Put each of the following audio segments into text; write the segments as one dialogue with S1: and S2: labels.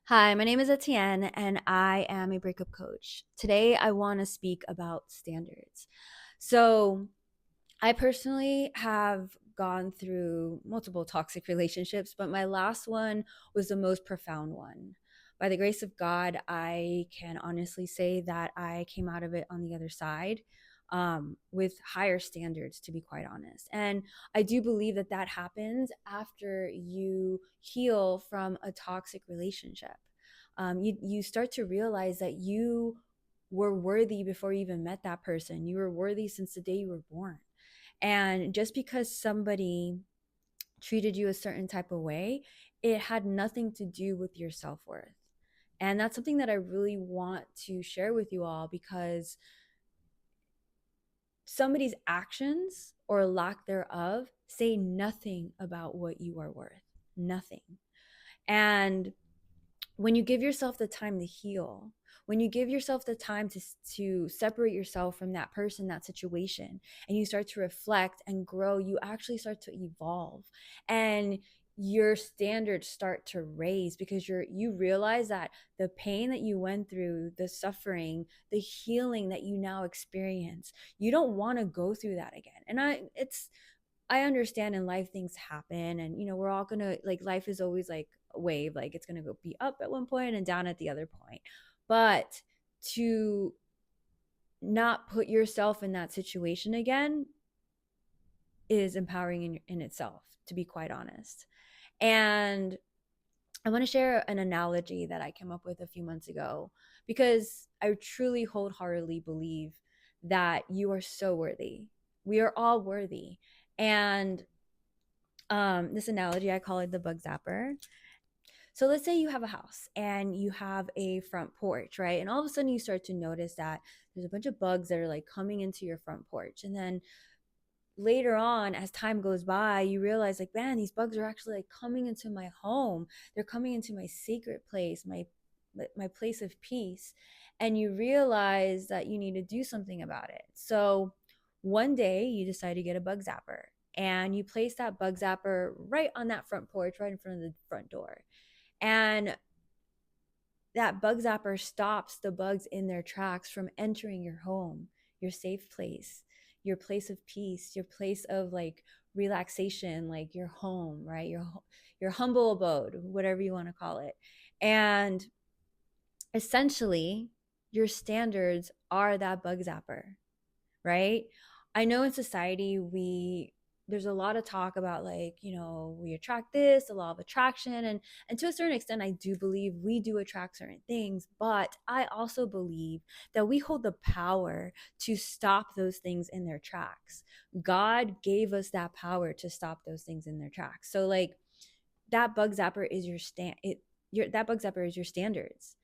S1: Hi, my name is Etienne, and I am a breakup coach. Today, I want to speak about standards. So, I personally have gone through multiple toxic relationships, but my last one was the most profound one. By the grace of God, I can honestly say that I came out of it on the other side with higher standards, to be quite honest. And I do believe that that happens after you heal from a toxic relationship. You start to realize that you were worthy before you even met that person. You were worthy since the day you were born. And just because somebody treated you a certain type of way, it had nothing to do with your self worth. And that's something that I really want to share with you all because somebody's actions or lack thereof say nothing about what you are worth. Nothing. And when you give yourself the time to heal, when you give yourself the time to separate yourself from that person, that situation, and you start to reflect and grow, you actually start to evolve, and your standards start to raise because you realize that the pain that you went through, the suffering, the healing that you now experience, you don't want to go through that again. And I understand in life things happen, and we're all gonna, like, life is always like a wave, like it's gonna go be up at one point and down at the other point. But to not put yourself in that situation again is empowering in itself, to be quite honest. And I want to share an analogy that I came up with a few months ago because I truly wholeheartedly believe that you are so worthy. We are all worthy. And this analogy, I call it the bug zapper. So let's say you have a house and you have a front porch, right? And all of a sudden you start to notice that there's a bunch of bugs that are like coming into your front porch. And then later on, as time goes by, you realize, like, man, these bugs are actually like coming into my home. They're coming into my sacred place, my place of peace. And you realize that you need to do something about it. So one day you decide to get a bug zapper, and you place that bug zapper right on that front porch, right in front of the front door. And that bug zapper stops the bugs in their tracks from entering your home, your safe place, your place of peace, your place of like relaxation, like your home, right? Your humble abode, whatever you want to call it. And essentially, your standards are that bug zapper, right? I know in society there's a lot of talk about, like, we attract this, the law of attraction, and to a certain extent I do believe we do attract certain things, but I also believe that we hold the power to stop those things in their tracks. God gave us that power to stop those things in their tracks. So, like, that bug zapper is that bug zapper is your standards.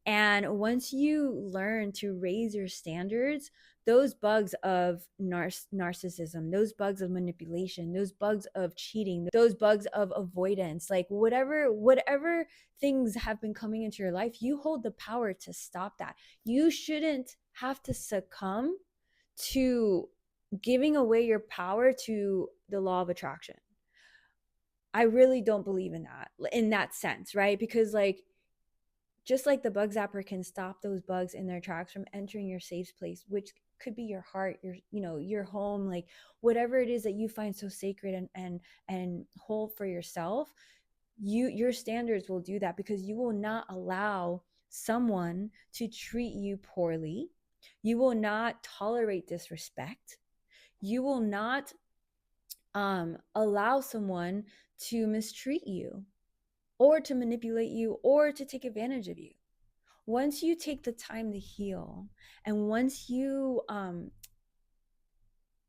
S1: And once you learn to raise your standards, those bugs of narcissism, those bugs of manipulation, those bugs of cheating, those bugs of avoidance, like whatever things have been coming into your life, you hold the power to stop that. You shouldn't have to succumb to giving away your power to the law of attraction. I really don't believe in that sense, right? Because, like, just like the bug zapper can stop those bugs in their tracks from entering your safe place, which could be your heart, your home, like whatever it is that you find so sacred and whole for yourself, your standards will do that because you will not allow someone to treat you poorly. You will not tolerate disrespect. You will not allow someone to mistreat you or to manipulate you or to take advantage of you. Once you take the time to heal, and once you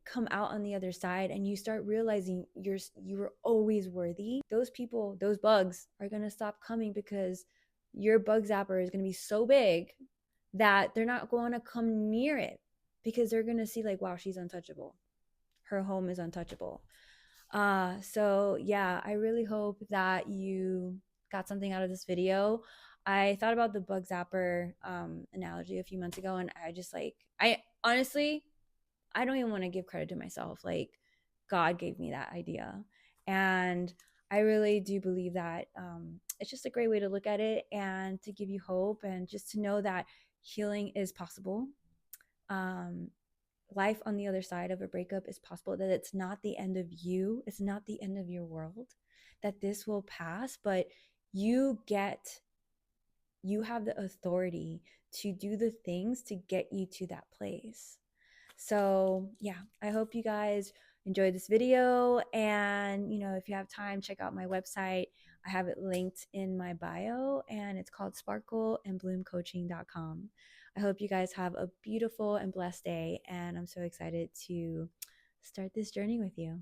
S1: come out on the other side and you start realizing you were always worthy, those people, those bugs are going to stop coming because your bug zapper is going to be so big that they're not going to come near it because they're going to see, like, wow, she's untouchable. Her home is untouchable. So yeah, I really hope that you got something out of this video. I thought about the bug zapper analogy a few months ago, and I just, like, I honestly, I don't even want to give credit to myself. Like, God gave me that idea. And I really do believe that it's just a great way to look at it and to give you hope and just to know that healing is possible. um Life on the other side of a breakup is possible, that it's not the end of you, it's not the end of your world, that this will pass, but you get you have the authority to do the things to get you to that place. So, yeah, I hope you guys enjoyed this video. And, if you have time, check out my website. I have it linked in my bio, and it's called sparkleandbloomcoaching.com. I hope you guys have a beautiful and blessed day. And I'm so excited to start this journey with you.